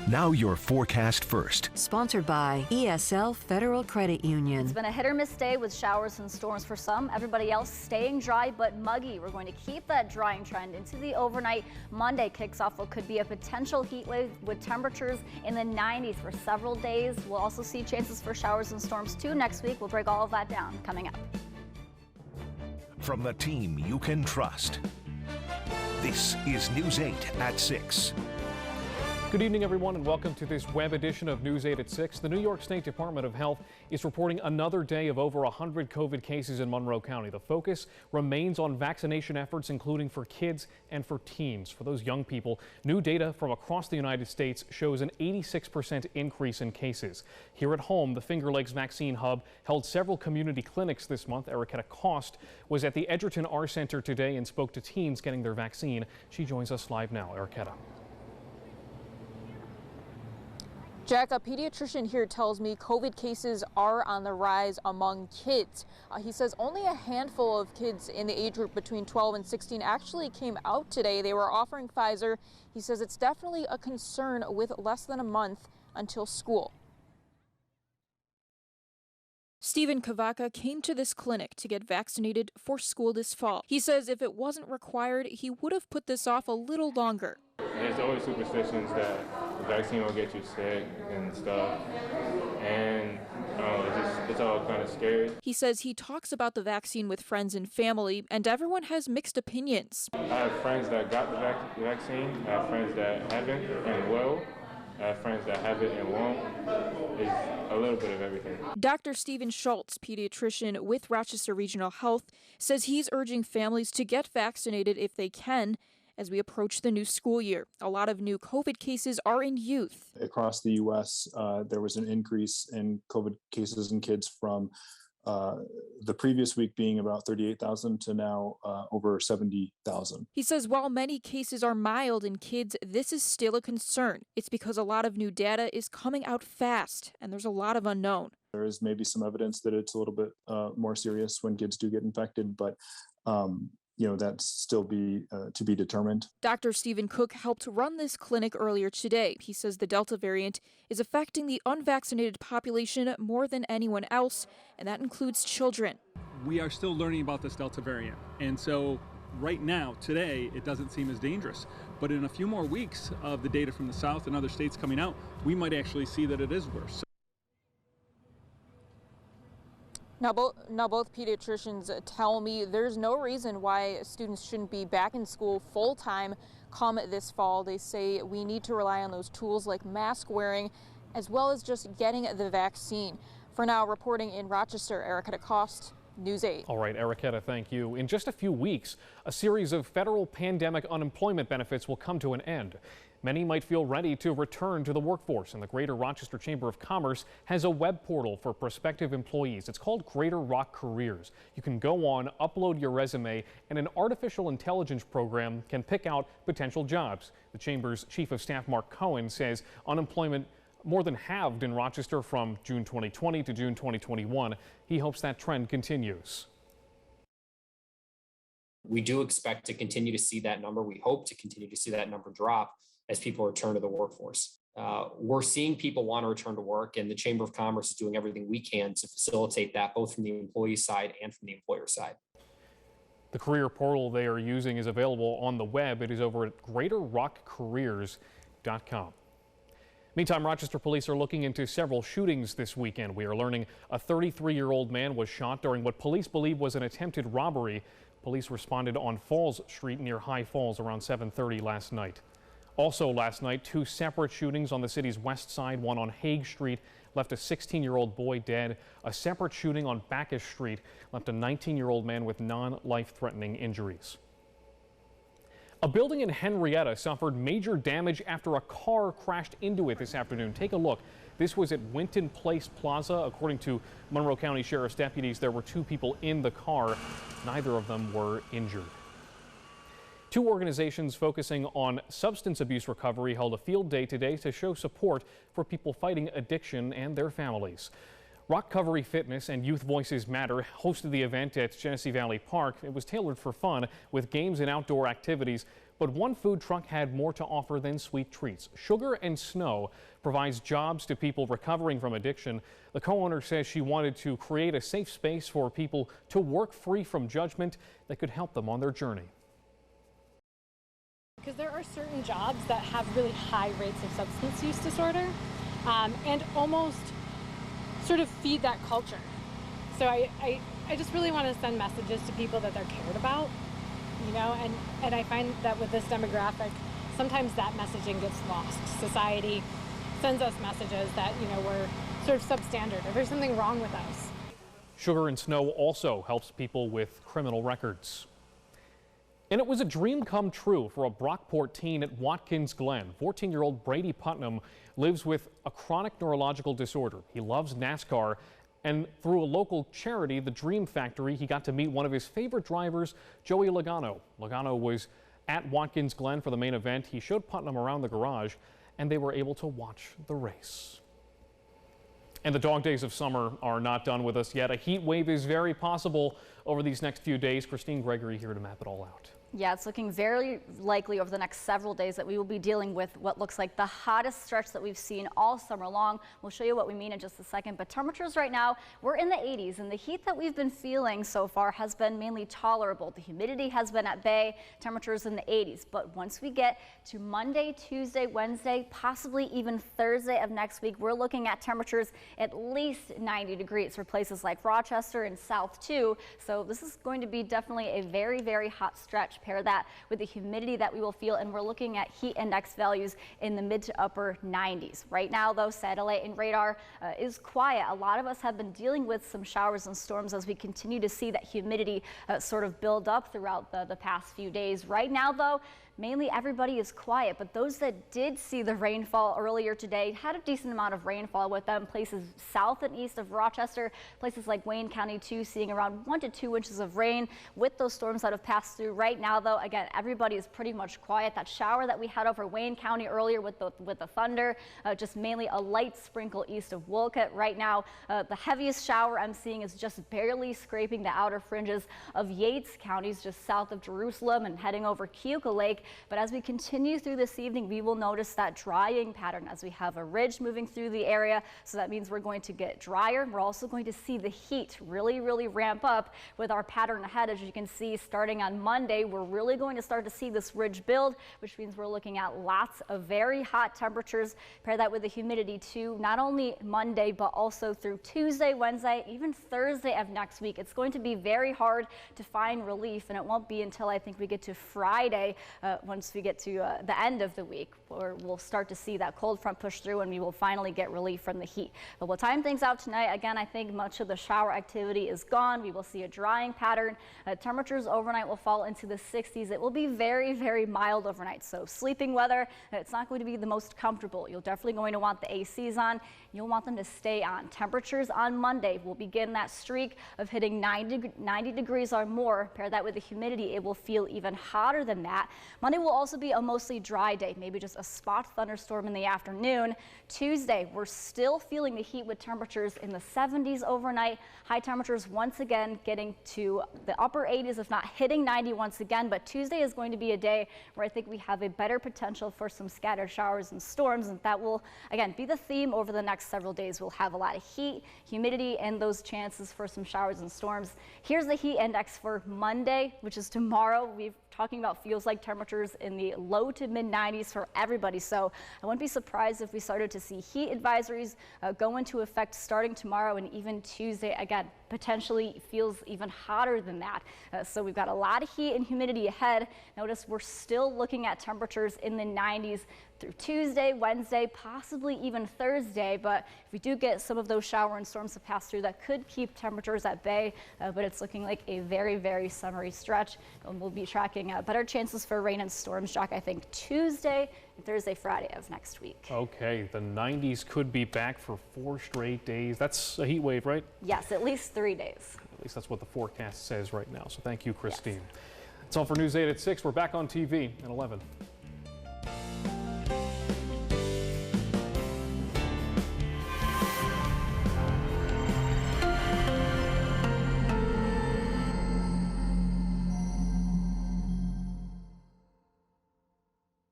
Now your forecast first. Sponsored by ESL Federal Credit Union. It's been a hit or miss day with showers and storms for some. Everybody else staying dry but muggy. We're going to keep that drying trend into the overnight. Monday kicks off what could be a potential heat wave with temperatures in the 90s for several days. We'll also see chances for showers and storms too next week. We'll break all of that down coming up. From the team you can trust, this is News 8 at 6. Good evening, everyone, and welcome to this web edition of News 8 at 6. The New York State Department of Health is reporting another day of over 100 COVID cases in Monroe County. The focus remains on vaccination efforts, including for kids and for teens. For those young people, new data from across the United States shows an 86% increase in cases. Here at home, the Finger Lakes Vaccine Hub held several community clinics this month. Erica Cost was at the Edgerton R Center today and spoke to teens getting their vaccine. She joins us live now. Erica. Jack, a pediatrician here tells me COVID cases are on the rise among kids. He says only a handful of kids in the age group between 12 and 16 actually came out today. They were offering Pfizer. He says it's definitely a concern with less than a month until school. Stephen Kavaka came to this clinic to get vaccinated for school this fall. He says if it wasn't required, he would have put this off a little longer. There's always superstitions that the vaccine will get you sick and stuff, and it's all kind of scary. He says he talks about the vaccine with friends and family, and everyone has mixed opinions. I have friends that got the vaccine, I have friends that haven't and will. I have friends that have it and won't. It's a little bit of everything. Dr. Stephen Schultz, pediatrician with Rochester Regional Health, says he's urging families to get vaccinated if they can as we approach the new school year. A lot of new COVID cases are in youth. Across the U.S., there was an increase in COVID cases in kids from the previous week being about 38,000 to now over 70,000. He says while many cases are mild in kids, this is still a concern. It's because a lot of new data is coming out fast and there's a lot of unknown. There is maybe some evidence that it's a little bit more serious when kids do get infected, but that's still to be determined. Dr. Stephen Cook helped run this clinic earlier today. He says the Delta variant is affecting the unvaccinated population more than anyone else, and that includes children. We are still learning about this Delta variant, and so right now, today, it doesn't seem as dangerous. But in a few more weeks of the data from the South and other states coming out, we might actually see that it is worse. Now both pediatricians tell me there's no reason why students shouldn't be back in school full-time come this fall. They say we need to rely on those tools like mask wearing as well as just getting the vaccine. For now, reporting in Rochester, Erica Cost, News 8. All right, Erica, thank you. In just a few weeks, a series of federal pandemic unemployment benefits will come to an end. Many might feel ready to return to the workforce, and the Greater Rochester Chamber of Commerce has a web portal for prospective employees. It's called WROC Careers. You can go on, upload your resume, and an artificial intelligence program can pick out potential jobs. The Chamber's Chief of Staff, Mark Cohen, says unemployment more than halved in Rochester from June 2020 to June 2021. He hopes that trend continues. We do expect to continue to see that number. We hope to continue to see that number drop as people return to the workforce. We're seeing people want to return to work, and the Chamber of Commerce is doing everything we can to facilitate that, both from the employee side and from the employer side. The career portal they are using is available on the web. It is over at greaterrockcareers.com. Meantime, Rochester police are looking into several shootings this weekend. We are learning a 33-year-old man was shot during what police believe was an attempted robbery. Police responded on Falls Street near High Falls around 7:30 last night. Also last night, two separate shootings on the city's west side. One on Hague Street left a 16-year-old boy dead. A separate shooting on Bacchus Street left a 19-year-old man with non-life-threatening injuries. A building in Henrietta suffered major damage after a car crashed into it this afternoon. Take a look. This was at Winton Place Plaza. According to Monroe County Sheriff's deputies, there were two people in the car. Neither of them were injured. Two organizations focusing on substance abuse recovery held a field day today to show support for people fighting addiction and their families. Rockcovery Fitness and Youth Voices Matter hosted the event at Genesee Valley Park. It was tailored for fun with games and outdoor activities. But one food truck had more to offer than sweet treats. Sugar and Snow provides jobs to people recovering from addiction. The co-owner says she wanted to create a safe space for people to work free from judgment that could help them on their journey. Because there are certain jobs that have really high rates of substance use disorder and almost sort of feed that culture. So I just really want to send messages to people that they're cared about, you know, and I find that with this demographic, sometimes that messaging gets lost. Society sends us messages that, you know, we're sort of substandard or there's something wrong with us. Sugar and Snow also helps people with criminal records. And it was a dream come true for a Brockport teen at Watkins Glen. 14-year-old Brady Putnam lives with a chronic neurological disorder. He loves NASCAR, and through a local charity, the Dream Factory, he got to meet one of his favorite drivers, Joey Logano. Logano was at Watkins Glen for the main event. He showed Putnam around the garage, and they were able to watch the race. And the dog days of summer are not done with us yet. A heat wave is very possible over these next few days. Christine Gregory here to map it all out. Yeah, it's looking very likely over the next several days that we will be dealing with what looks like the hottest stretch that we've seen all summer long. We'll show you what we mean in just a second, but temperatures right now, we're in the 80s, and the heat that we've been feeling so far has been mainly tolerable. The humidity has been at bay, temperatures in the 80s, but once we get to Monday, Tuesday, Wednesday, possibly even Thursday of next week, we're looking at temperatures at least 90 degrees for places like Rochester and South too. So this is going to be definitely a very, very hot stretch. Pair that with the humidity that we will feel, and we're looking at heat index values in the mid to upper 90s. Right now, though, satellite and radar is quiet. A lot of us have been dealing with some showers and storms as we continue to see that humidity sort of build up throughout the past few days. Right now, though, mainly everybody is quiet, but those that did see the rainfall earlier today had a decent amount of rainfall with them. Places south and east of Rochester, places like Wayne County too, seeing around 1 to 2 inches of rain with those storms that have passed through. Right now, though, again, everybody is pretty much quiet. That shower that we had over Wayne County earlier with the thunder, just mainly a light sprinkle east of Wolcott. Right now, the heaviest shower I'm seeing is just barely scraping the outer fringes of Yates counties, just south of Jerusalem and heading over Keuka Lake. But as we continue through this evening, we will notice that drying pattern as we have a ridge moving through the area. So that means we're going to get drier. We're also going to see the heat really, really ramp up with our pattern ahead. As you can see, starting on Monday, we're really going to start to see this ridge build, which means we're looking at lots of very hot temperatures. Pair that with the humidity too, not only Monday, but also through Tuesday, Wednesday, even Thursday of next week. It's going to be very hard to find relief, and it won't be until I think we get to Friday, once we get to the end of the week, where we'll start to see that cold front push through and we will finally get relief from the heat. But we'll time things out tonight. Again, I think much of the shower activity is gone. We will see a drying pattern. Temperatures overnight will fall into the 60s. It will be very, very mild overnight. So sleeping weather, it's not going to be the most comfortable. You're definitely going to want the ACs on. You'll want them to stay on. Temperatures on Monday will begin that streak of hitting 90 degrees or more. Pair that with the humidity, it will feel even hotter than that. Monday will also be a mostly dry day, maybe just a spot thunderstorm in the afternoon. Tuesday, we're still feeling the heat with temperatures in the 70s overnight. High temperatures once again getting to the upper 80s, if not hitting 90 once again. But Tuesday is going to be a day where I think we have a better potential for some scattered showers and storms, and that will again be the theme over the next several days. We'll have a lot of heat, humidity, and those chances for some showers and storms. Here's the heat index for Monday, which is tomorrow. We're talking about feels like temperatures in the low to mid 90s for everybody. So I wouldn't be surprised if we started to see heat advisories go into effect starting tomorrow and even Tuesday. Again, potentially feels even hotter than that. So we've got a lot of heat and humidity ahead. Notice we're still looking at temperatures in the 90s through Tuesday, Wednesday, possibly even Thursday. But if we do get some of those shower and storms to pass through, that could keep temperatures at bay. But it's looking like a very, very summery stretch. And we'll be tracking better chances for rain and storms, Jack, I think Tuesday and Thursday, Friday of next week. Okay, the 90s could be back for 4 straight days. That's a heat wave, right? Yes, at least 3 days. At least that's what the forecast says right now. So thank you, Christine. Yes. That's all for News 8 at 6. We're back on TV at 11.